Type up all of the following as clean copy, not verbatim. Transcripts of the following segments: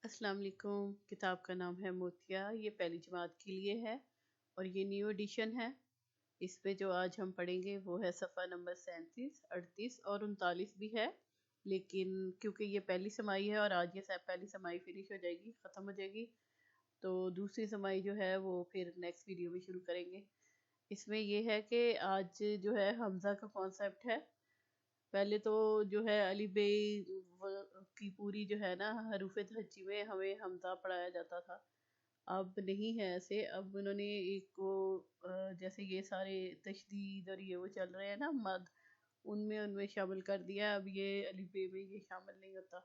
السلام علیکم. کتاب کا نام ہے موتیا. یہ پہلی جماعت کے لیے ہے اور یہ نیو ایڈیشن ہے. اس پہ جو آج ہم پڑھیں گے وہ ہے صفحہ نمبر 37، 38 اور 39 بھی ہے، لیکن کیونکہ یہ پہلی سماعی ہے اور آج یہ پہلی سماعی فنش ہو جائے گی، ختم ہو جائے گی، تو دوسری سماعی جو ہے وہ پھر نیکسٹ ویڈیو میں شروع کریں گے. اس میں یہ ہے کہ آج جو ہے حمزہ کا کانسیپٹ ہے. پہلے تو جو ہے علی بے کی پوری جو ہے نا حروف تہجی میں ہمیں حمزہ پڑھایا جاتا تھا. اب نہیں ہے ایسے. اب انہوں نے ایک کو جیسے یہ سارے تشدید اور یہ وہ چل رہے ہیں نا مد، ان میں شامل کر دیا. اب یہ علی بے میں یہ شامل نہیں ہوتا.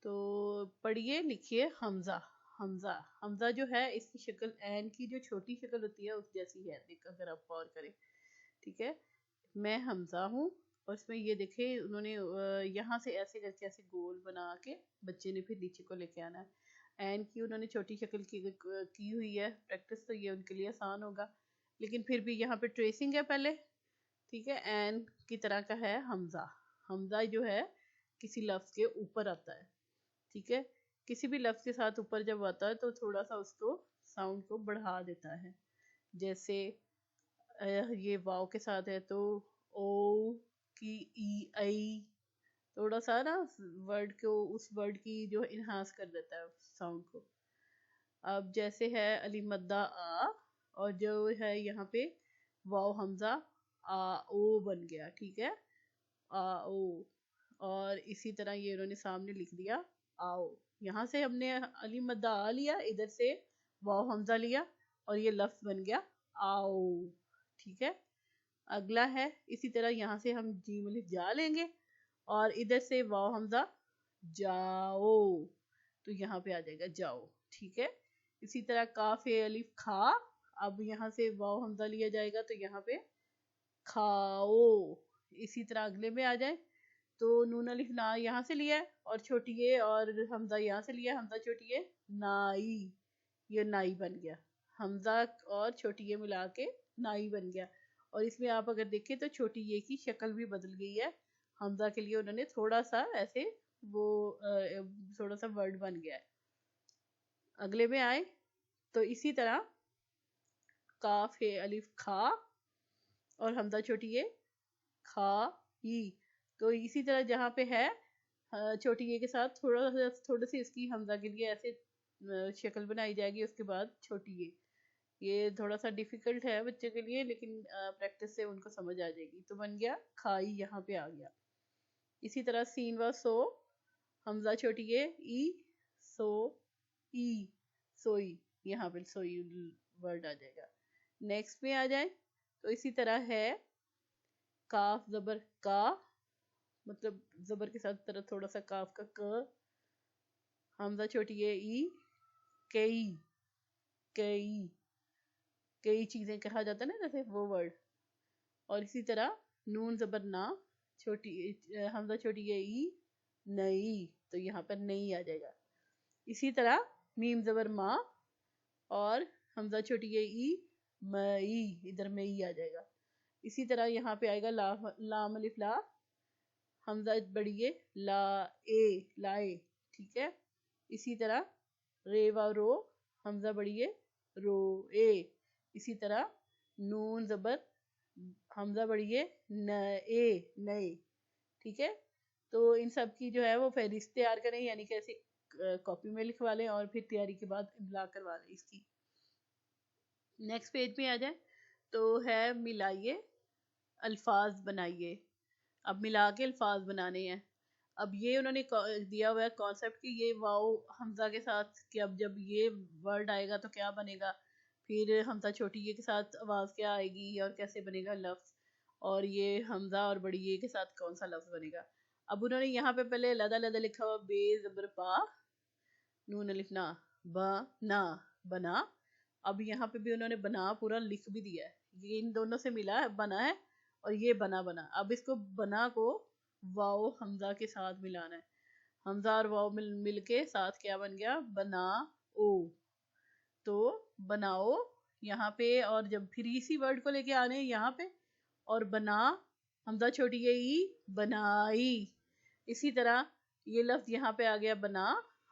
تو پڑھیے لکھیے حمزہ. حمزہ جو ہے اس کی شکل عین کی جو چھوٹی شکل ہوتی ہے اس جیسی ہے. دیکھ اگر آپ غور کریں، ٹھیک ہے. میں حمزہ ہوں اور اس میں یہ دیکھیں انہوں نے یہاں سے ایسے کر کے ایسے گول بنا کے بچے نے پھر نیچے کو لے کے آنا ہے. این کی انہوں نے چھوٹی شکل کی ہوئی ہے. پریکٹس تو یہ ان کے لیے آسان ہوگا، لیکن پھر بھی یہاں پہ ٹریسنگ ہے پہلے، ٹھیک ہے. این کی طرح کا ہے حمزہ. حمزہ جو ہے کسی لفظ کے اوپر آتا ہے، ٹھیک ہے. کسی بھی لفظ کے ساتھ اوپر جب آتا ہے تو تھوڑا سا اس کو ساؤنڈ کو بڑھا دیتا ہے. جیسے یہ واو کے ساتھ ہے تو او کی ای ای، تھوڑا سا نا ورڈ کو اس ورڈ کی جو انہانس کر دیتا ہے ساؤنڈ کو. اب جیسے ہے علی مدہ آ، اور جو ہے یہاں پہ واو حمزہ آ او بن گیا، ٹھیک ہے، آ او. اور اسی طرح یہ انہوں نے سامنے لکھ دیا آؤ. یہاں سے ہم نے علی مدہ آ لیا، ادھر سے واو حمزہ لیا اور یہ لفظ بن گیا آؤ، ٹھیک ہے. اگلا ہے اسی طرح یہاں سے ہم جیم الف جا لیں گے اور ادھر سے واو حمزہ جاؤ، تو یہاں پہ آ جائے گا جاؤ، ٹھیک ہے. اسی طرح کاف الف کھا، اب یہاں سے واو حمزہ لیا جائے گا تو یہاں پہ کھاؤ. اسی طرح اگلے میں آ جائیں تو نون الف نا یہاں سے لیا ہے اور چھوٹی اے اور حمزہ یہاں سے لیا، حمزہ چھوٹی اے نائی، یہ نائی بن گیا. حمزہ اور چھوٹی اے ملا کے نائی بن گیا. اور اس میں آپ اگر دیکھیں تو چھوٹی اے کی شکل بھی بدل گئی ہے. حمزہ کے لیے انہوں نے تھوڑا سا ایسے وہ تھوڑا سا ورڈ بن گیا ہے. اگلے میں آئے تو اسی طرح کاف الف کھا اور حمزہ چھوٹی اے کھا ای، تو اسی طرح جہاں پہ ہے چھوٹی اے کے ساتھ تھوڑا سی اس کی حمزہ کے لیے ایسے شکل بنائی جائے گی. اس کے بعد چھوٹی اے، یہ تھوڑا سا ڈیفیکلٹ ہے بچے کے لیے، لیکن پریکٹس سے ان کو سمجھ آ جائے گی. تو بن گیا کھائی، یہاں پہ آ گیا. اسی طرح سین و سو، حمزہ چھوٹی اے ای سو ای، سوئی، یہاں پہ سوئی ورڈ آ جائے گا. نیکسٹ میں آ جائیں تو اسی طرح ہے کاف زبر کا، مطلب زبر کے ساتھ طرح تھوڑا سا کاف کا ک، حمزہ چھوٹی اے ای کئی، کئی کئی چیزیں کہا جاتا ہے نا جیسے وہ ورڈ. اور اسی طرح نون زبر نا، حمزہ چھوٹی اے ای نئی، تو یہاں پر نئی آ جائے گا. اسی طرح میم زبر ما اور حمزہ چھوٹی اے ای مئی، ادھر مئی آ جائے گا. اسی طرح یہاں پہ آئے گا لام الف لا، حمزہ بڑی اے لا اے، لائے، ٹھیک ہے. اسی طرح رے و رو، حمزہ بڑی اے رو اے. اسی طرح نون زبر حمزہ بڑی اے نئے، نئے، ٹھیک ہے. تو ان سب کی جو ہے وہ فہرست تیار کریں، یعنی کہ ایسے کاپی میں لکھوا لیں اور پھر تیاری کے بعد املا کروا لیں اس کی. نیکسٹ پیج پہ آ جائیں تو ہے ملائیے الفاظ بنائیے. اب ملا کے الفاظ بنانے ہیں. اب یہ انہوں نے دیا ہوا ہے کانسیپٹ کہ یہ واو حمزہ کے ساتھ کہ اب جب یہ ورڈ آئے گا تو کیا بنے گا، پھر حمزہ چھوٹی اے کے ساتھ آواز کیا آئے گی اور کیسے بنے گا لفظ، اور یہ حمزہ اور بڑی اے کے ساتھ کون سا لفظ بنے گا. اب انہوں نے یہاں پہ پہلے علیحدہ علیحدہ لکھا ہوا بے زبر پا، نون الف نا، با نا، بنا. اب یہاں پہ بھی انہوں نے بنا پورا لکھ بھی دیا ہے، یہ ان دونوں سے ملا ہے بنا ہے، اور یہ بنا بنا. اب اس کو بنا کو واو حمزہ کے ساتھ ملانا ہے. حمزہ اور واو مل کے ساتھ کیا بن گیا، بنا او. تو بناؤ یہاں پہ، اور جب پھر اسی ورڈ کو لے کے آنے یہاں پہ، اور بنا حمزہ چھوٹی اے ای بنائی. اسی طرح یہ لفظ یہاں پہ آ گیا بنا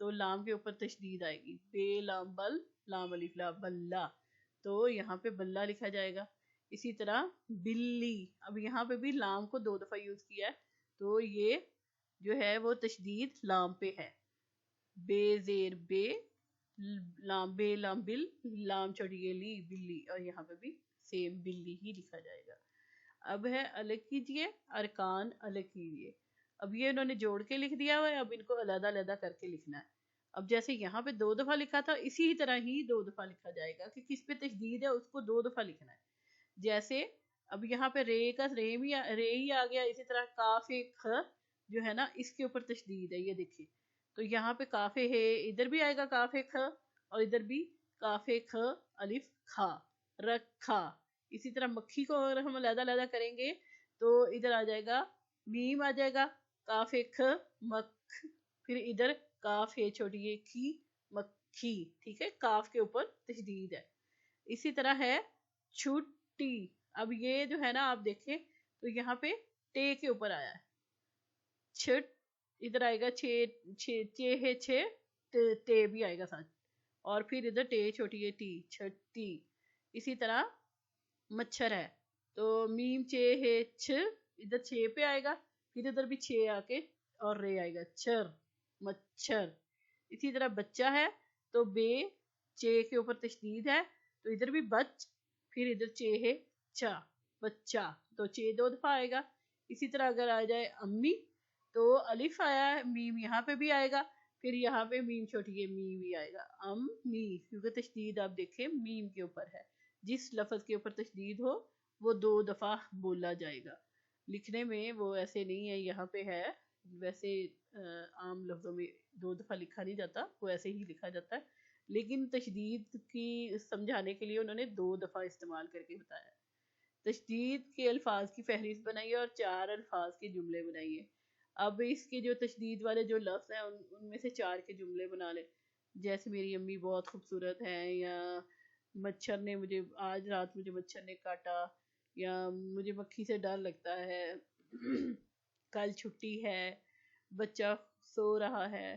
تو لام کے اوپر تشدید آئے گی، بے لام بل، لام الف لا بلّا، تو یہاں پہ بلّا لکھا جائے گا۔ اسی طرح بلی، اب یہاں پہ بھی لام کو 2 دفعہ یوز کیا ہے، تو یہ جو ہے وہ تشدید لام پہ ہے، بے زیر بے، لام بے لام بل، لام چڑھیے لی بلی، اور یہاں پہ بھی سیم بلی ہی لکھا جائے گا۔ اب ہے الگ کیجئے، ارکان الگ کیجئے۔ اب یہ انہوں نے جوڑ کے لکھ دیا ہوا ہے، اب ان کو علیحدہ علیحدہ کر کے لکھنا ہے۔ اب جیسے یہاں پہ 2 دفعہ لکھا تھا، اسی طرح ہی 2 دفعہ لکھا جائے گا، کہ کس پہ تشدید ہے اس کو 2 دفعہ لکھنا ہے۔ جیسے اب یہاں پہ رے کا رے ہی آ گیا، اسی طرح کاف خ جو ہے نا اس کے اوپر تشدید ہے، یہ دیکھیں، تو یہاں پہ کاف ہے، ادھر بھی آئے گا کاف خ، اور ادھر بھی کاف خ الف کھا، رکھا۔ اسی طرح مکھی کو اگر ہم علیحدہ علیحدہ کریں گے تو ادھر آ جائے گا میم، آ جائے گا کاف خ مکھ، پھر ادھر کاف ہے چھوٹی ہے کی، مکھی، ٹھیک ہے، کاف کے اوپر تشدید ہے۔ اسی طرح ہے چھٹی، اب یہ جو ہے نا آپ دیکھیں تو یہاں پہ ٹے کے اوپر آیا ہے، چھٹ، ادھر آئے گا چے ہے چھ، ٹے بھی آئے گا ساتھ، اور پھر ادھر ٹے چھوٹی ہے ٹی، چھٹی۔ اسی طرح مچھر ہے، تو میم چے ہے چھ، ادھر چھ پہ آئے گا، پھر ادھر بھی چھ آ کے اور رے آئے گا، چر، مچھر۔ اسی طرح بچہ ہے، تو بے چے کے اوپر تشدید ہے، تو ادھر بھی بچ، پھر ادھر چے ہے چا، بچہ، تو چے 2 دفعہ آئے گا۔ اسی طرح اگر آ جائے امی، تو الف آیا ہے، میم یہاں پہ بھی آئے گا، پھر یہاں پہ میم چھوٹی ہے میم ہی آئے گا، ام می، کیونکہ تشدید آپ دیکھیں میم کے اوپر ہے، جس لفظ کے اوپر تشدید ہو وہ 2 دفعہ بولا جائے گا۔ لکھنے میں وہ ایسے نہیں ہے، یہاں پہ ہے، ویسے عام لفظوں میں 2 دفعہ لکھا نہیں جاتا، وہ ایسے ہی لکھا جاتا ہے، لیکن تشدید کی سمجھانے کے لیے انہوں نے 2 دفعہ استعمال کر کے بتایا ہے۔ تشدید کے الفاظ کی فہرست بنائیے اور 4 الفاظ کے جملے بنائیے۔ اب اس کے جو تشدید والے جو لفظ ہیں ان میں سے 4 کے جملے بنا لیں، جیسے میری امی بہت خوبصورت ہیں، یا مچھر نے مجھے آج رات مجھے مچھر نے کاٹا، یا مجھے مکھی سے ڈر لگتا ہے، کل چھٹی ہے، بچہ سو رہا ہے،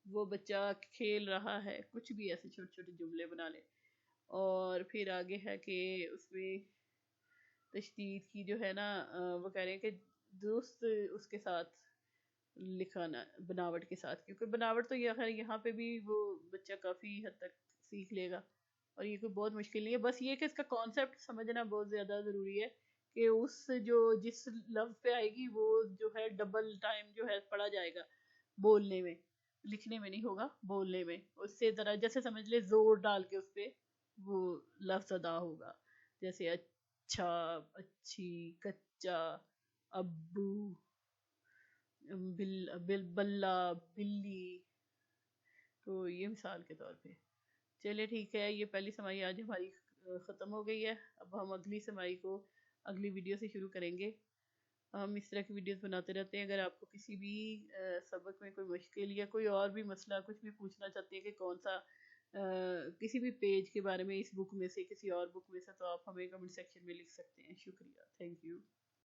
وہ بچہ کھیل رہا ہے، کچھ بھی ایسے چھوٹے چھوٹے جملے بنا لیں۔ اور پھر آگے ہے کہ اس میں تشدید کی جو ہے نا وہ کہہ رہے ہیں کہ درست اس کے ساتھ لکھانا، بناوٹ کے ساتھ، کیونکہ بناوٹ تو یہاں پہ بھی وہ بچہ کافی حد تک سیکھ لے گا، اور یہ کوئی بہت مشکل نہیں ہے، بس یہ کہ اس کا کانسیپٹ سمجھنا بہت زیادہ ضروری ہے، کہ جس لفظ پہ آئے گی وہ جو ہے ڈبل ٹائم جو ہے پڑھا جائے گا بولنے میں، لکھنے میں نہیں ہوگا، بولنے میں، اس سے ذرا جیسے سمجھ لے زور ڈال کے اس پہ وہ لفظ ادا ہوگا، جیسے اچھا، اچھی، کچا، ابو، بلّا، بلی، تو یہ مثال کے طور پہ۔ چلے ٹھیک ہے، یہ پہلی سماعی آج ہماری ختم ہو گئی ہے، اب ہم اگلی سماعی کو اگلی ویڈیو سے شروع کریں گے۔ ہم اس طرح کی ویڈیوز بناتے رہتے ہیں، اگر آپ کو کسی بھی سبق میں کوئی مشکل یا کوئی اور بھی مسئلہ کچھ بھی پوچھنا چاہتے ہیں کہ کون سا کسی بھی پیج کے بارے میں اس بک میں سے کسی اور بک میں سے، تو آپ ہمیں کمنٹ سیکشن میں لکھ سکتے ہیں۔ شکریہ، تھینک یو۔